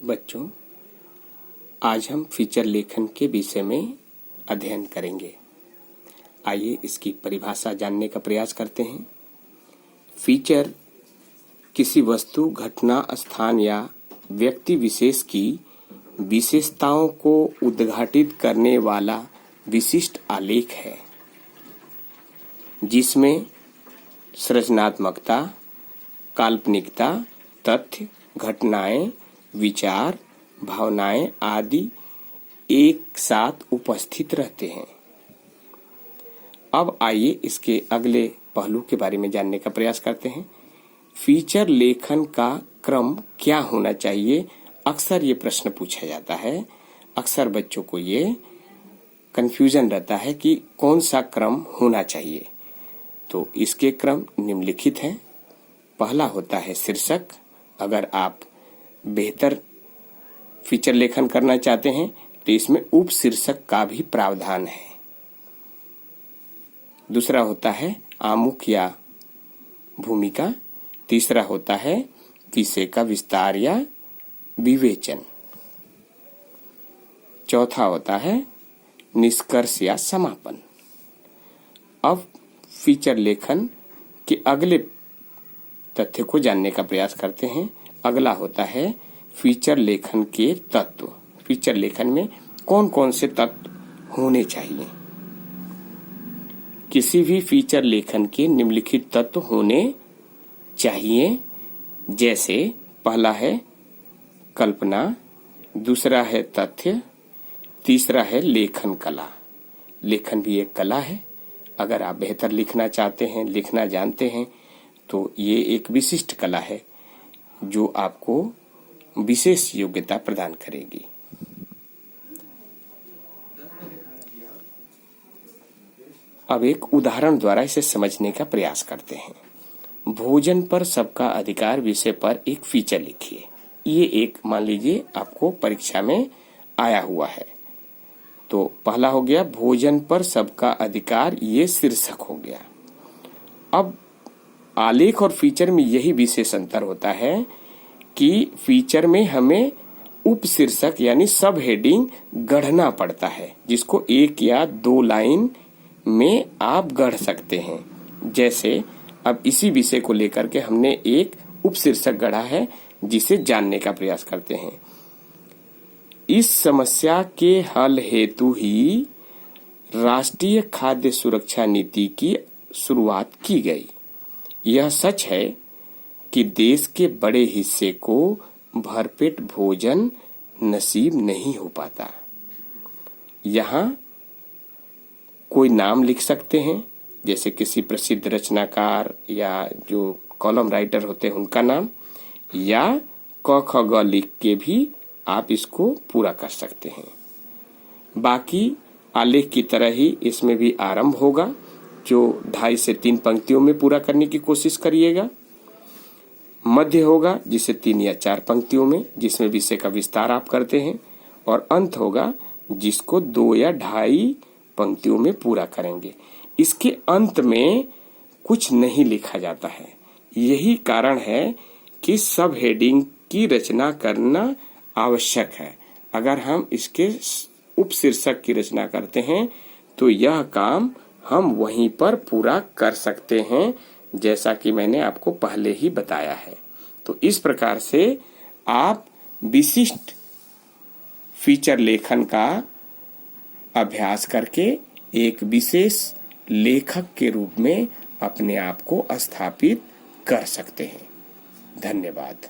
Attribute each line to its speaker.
Speaker 1: बच्चों, आज हम फीचर लेखन के विषय में अध्ययन करेंगे। आइए इसकी परिभाषा जानने का प्रयास करते हैं। फीचर किसी वस्तु, घटना, स्थान या व्यक्ति विशेष की विशेषताओं को उद्घाटित करने वाला विशिष्ट आलेख है, जिसमें सृजनात्मकता, काल्पनिकता, तथ्य, घटनाएं, विचार, भावनाएं आदि एक साथ उपस्थित रहते हैं। अब आइए इसके अगले पहलू के बारे में जानने का प्रयास करते हैं। फीचर लेखन का क्रम क्या होना चाहिए? अक्सर ये प्रश्न पूछा जाता है। अक्सर बच्चों को ये कंफ्यूजन रहता है कि कौन सा क्रम होना चाहिए। तो इसके क्रम निम्नलिखित हैं। पहला होता है शीर्षक। अगर आप बेहतर फीचर लेखन करना चाहते हैं तो इसमें उपशीर्षक का भी प्रावधान है। दूसरा होता है आमुख या भूमिका। तीसरा होता है विषय का विस्तार या विवेचन। चौथा होता है निष्कर्ष या समापन। अब फीचर लेखन के अगले तथ्य को जानने का प्रयास करते हैं। अगला होता है फीचर लेखन के तत्व। फीचर लेखन में कौन कौन से तत्व होने चाहिए? किसी भी फीचर लेखन के निम्नलिखित तत्व होने चाहिए, जैसे पहला है कल्पना, दूसरा है तथ्य, तीसरा है लेखन कला। लेखन भी एक कला है। अगर आप बेहतर लिखना चाहते हैं, लिखना जानते हैं, तो ये एक विशिष्ट कला है जो आपको विशेष योग्यता प्रदान करेगी। अब एक उदाहरण द्वारा इसे समझने का प्रयास करते हैं। भोजन पर सबका अधिकार विषय पर एक फीचर लिखिए। ये एक मान लीजिए आपको परीक्षा में आया हुआ है। तो पहला हो गया भोजन पर सबका अधिकार, ये शीर्षक हो गया। अब आलेख और फीचर में यही विशेष अंतर होता है कि फीचर में हमें उपशीर्षक यानी सब हेडिंग गढ़ना पड़ता है, जिसको एक या दो लाइन में आप गढ़ सकते हैं। जैसे अब इसी विषय को लेकर के हमने एक उपशीर्षक गढ़ा है, जिसे जानने का प्रयास करते हैं। इस समस्या के हल हेतु ही राष्ट्रीय खाद्य सुरक्षा नीति की शुरुआत की गई। यह सच है कि देश के बड़े हिस्से को भरपेट भोजन नसीब नहीं हो पाता। यहाँ कोई नाम लिख सकते हैं, जैसे किसी प्रसिद्ध रचनाकार या जो कॉलम राइटर होते हैं उनका नाम, या क ख ग लिख के भी आप इसको पूरा कर सकते हैं। बाकी आलेख की तरह ही इसमें भी आरंभ होगा, जो 2.5 से 3 पंक्तियों में पूरा करने की कोशिश करिएगा। मध्य होगा जिसे 3 या 4 पंक्तियों में, जिसमें विषय का विस्तार आप करते हैं, और अंत होगा जिसको 2 या 2.5 पंक्तियों में पूरा करेंगे। इसके अंत में कुछ नहीं लिखा जाता है। यही कारण है कि सब हेडिंग की रचना करना आवश्यक है। अगर हम इसके उपशीर्षक की रचना करते हैं तो यह काम हम वहीं पर पूरा कर सकते हैं, जैसा कि मैंने आपको पहले ही बताया है। तो इस प्रकार से आप विशिष्ट फीचर लेखन का अभ्यास करके एक विशेष लेखक के रूप में अपने आप को स्थापित कर सकते हैं। धन्यवाद।